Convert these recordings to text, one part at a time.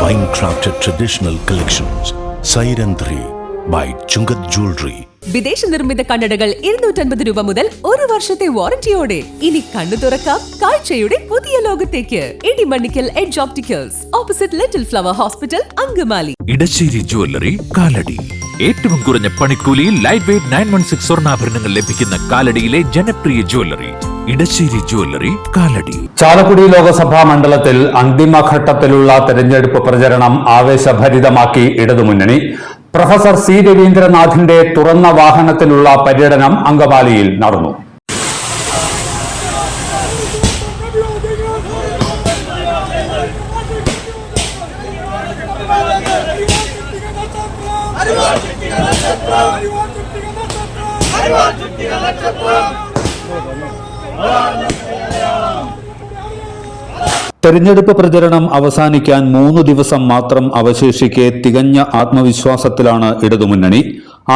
Fine crafted traditional collections. Siren 3 by Chungat Jewelry. വിദേശ നിർമ്മിത കണ്ണടകൾ 250 രൂപ മുതൽ 1 വർഷത്തെ വാറന്റിയോടെ. ഇനി കണ്ണു തുറക്കാം കാഴ്ചയുടെ പുതിയ ലോകത്തേക്ക്. Idimannickal edge opticals, opposite little flower hospital, Angamaly. Edassery jewellery, Kalady. ഏറ്റവും കുറഞ്ഞ പണിക്കൂലിയിൽ ലൈറ്റ് വെയ്റ്റ് 916 സ്വർണ്ണാഭരണങ്ങൾ ലഭിക്കുന്ന കാലടിയിലെ ജനപ്രിയ ജ്വല്ലറി ഇടശ്ശേരി ജ്വല്ലറി, കാലടി. ചാലക്കുടി ലോക്സഭാ മണ്ഡലത്തിൽ അന്തിമഘട്ടത്തിലുള്ള തെരഞ്ഞെടുപ്പ് പ്രചരണം ആവേശഭരിതമാക്കി ഇടതുമുന്നണി. പ്രൊഫസർ സി രവീന്ദ്രനാഥിന്റെ തുറന്ന വാഹനത്തിലുള്ള പര്യടനം അങ്കമാലിയിൽ നടന്നു. തെരഞ്ഞെടുപ്പ് പ്രചരണം അവസാനിക്കാൻ 3 ദിവസം മാത്രം അവശേഷിക്കെ തികഞ്ഞ ആത്മവിശ്വാസത്തിലാണ് ഇടതുമുന്നണി.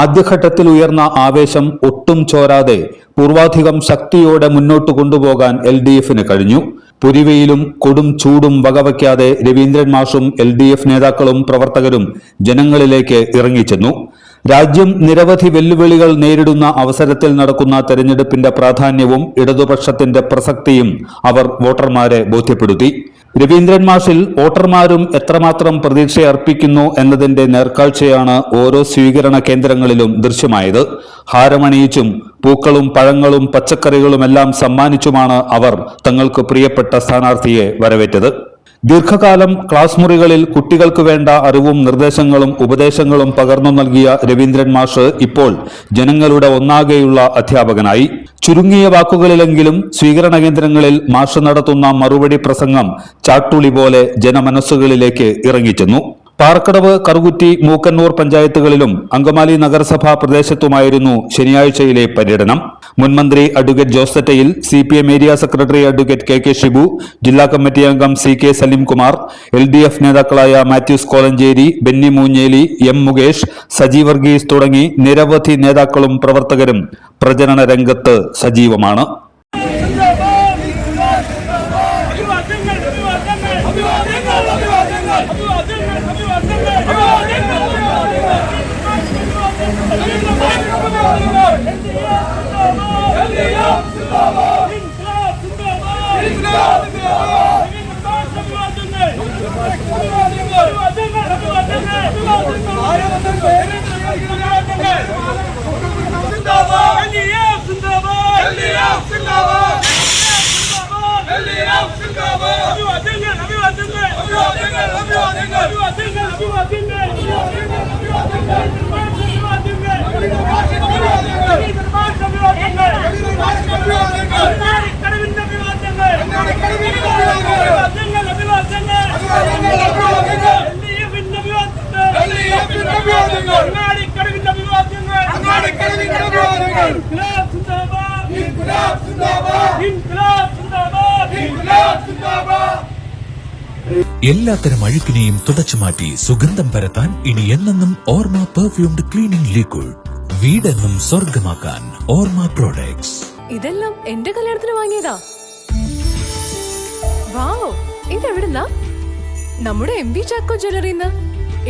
ആദ്യഘട്ടത്തിൽ ഉയർന്ന ആവേശം ഒട്ടും ചോരാതെ പൂർവാധികം ശക്തിയോടെ മുന്നോട്ട് കൊണ്ടുപോകാൻ LDF-ന് കഴിഞ്ഞു. പുരിവെയിലും കൊടും ചൂടും വകവയ്ക്കാതെ രവീന്ദ്രൻ മാഷും LDF നേതാക്കളും പ്രവർത്തകരും ജനങ്ങളിലേക്ക് ഇറങ്ങിച്ചെന്നു. രാജ്യം നിരവധി വെല്ലുവിളികൾ നേരിടുന്ന അവസരത്തിൽ നടക്കുന്ന തെരഞ്ഞെടുപ്പിന്റെ പ്രാധാന്യവും ഇടതുപക്ഷത്തിന്റെ പ്രസക്തിയും അവർ വോട്ടർമാരെ ബോധ്യപ്പെടുത്തി. രവീന്ദ്രൻ മാഷിൽ വോട്ടർമാരും എത്രമാത്രം പ്രതീക്ഷയർപ്പിക്കുന്നു എന്നതിന്റെ നേർക്കാഴ്ചയാണ് ഓരോ സ്വീകരണ കേന്ദ്രങ്ങളിലും ദൃശ്യമായത്. ഹാരമണിയിച്ചും പൂക്കളും പഴങ്ങളും പച്ചക്കറികളുമെല്ലാം സമ്മാനിച്ചുമാണ് അവർ തങ്ങൾക്ക് പ്രിയപ്പെട്ട സ്ഥാനാർത്ഥിയെ വരവേറ്റത്. ദീർഘകാലം ക്ലാസ് മുറികളിൽ കുട്ടികൾക്ക് വേണ്ട അറിവും നിർദ്ദേശങ്ങളും ഉപദേശങ്ങളും പകർന്നു നൽകിയ രവീന്ദ്രൻ മാഷ് ഇപ്പോൾ ജനങ്ങളുടെ ഒന്നാകെയുള്ള അധ്യാപകനായി. ചുരുങ്ങിയ വാക്കുകളിലെങ്കിലും സ്വീകരണ കേന്ദ്രങ്ങളിൽ മാഷ് നടത്തുന്ന മറുപടി പ്രസംഗം ചാട്ടുളി പോലെ ജനമനസ്സുകളിലേക്ക് ഇറങ്ങിച്ചെന്നു. പാറക്കടവ്, കറുകുറ്റി, മൂക്കന്നൂർ പഞ്ചായത്തുകളിലും അങ്കമാലി നഗരസഭാ പ്രദേശത്തുമായിരുന്നു ശനിയാഴ്ചയിലെ പര്യടനം. മുൻമന്ത്രി advocate Jose Thettayil, CPM area secretary advocate KK Shibu, ജില്ലാ കമ്മിറ്റി അംഗം CK സലീംകുമാർ, LDF നേതാക്കളായ മാത്യൂസ് കോലഞ്ചേരി, ബെന്നി മൂഞ്ഞേലി, M മുകേഷ്, സജി വർഗീസ് തുടങ്ങി നിരവധി നേതാക്കളും പ്രവർത്തകരും പ്രചരണ രംഗത്ത് സജീവമാണ്. എല്ലാത്തരം അഴുക്കിനെയും തുടച്ചുമാറ്റി സുഗന്ധം പരത്താൻ ഇനി എന്നെന്നും ഓർമ്മ പെർഫ്യൂംഡ് ക്ലീനിംഗ് ലിക്വിഡ്. വീടെന്നും സ്വർഗമാക്കാൻ ഓർമ്മ പ്രോഡക്ട്സ്. ഇതെല്ലാം എന്റെ കല്യാണത്തിന് വാങ്ങിയതാ. വാവ്, ഇതെവിടുന്നാ? നമ്മുടെ MV ചാക്കോ ജ്വല്ലറിന്ന്.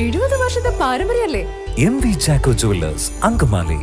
70 വർഷത്തെ പാരമ്പര്യല്ലേ? MV Chacko jewellers, Angamaly.